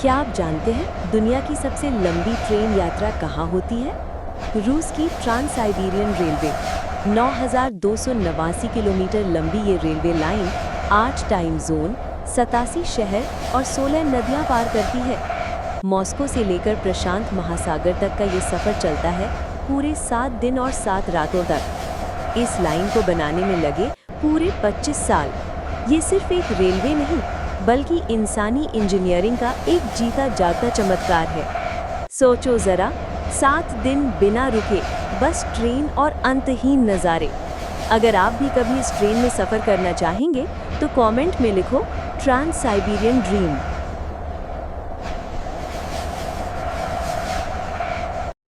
क्या आप जानते हैं दुनिया की सबसे लंबी ट्रेन यात्रा कहाँ होती है? रूस की ट्रांस साइबेरियन रेलवे 9,289 किलोमीटर लंबी ये रेलवे लाइन 8 टाइम जोन, 87 शहर और 16 नदियां पार करती है। मॉस्को से लेकर प्रशांत महासागर तक का ये सफर चलता है पूरे 7 दिन और 7 रातों तक। इस लाइन को बनाने में लगे पूरे 25 साल। ये सिर्फ एक रेलवे नहीं बल्कि इंसानी इंजीनियरिंग का एक जीता जागता चमत्कार है। सोचो जरा, 7 दिन बिना रुके, बस ट्रेन और अंतहीन नज़ारे। अगर आप भी कभी इस ट्रेन में सफ़र करना चाहेंगे तो कमेंट में लिखो ट्रांस साइबेरियन ड्रीम।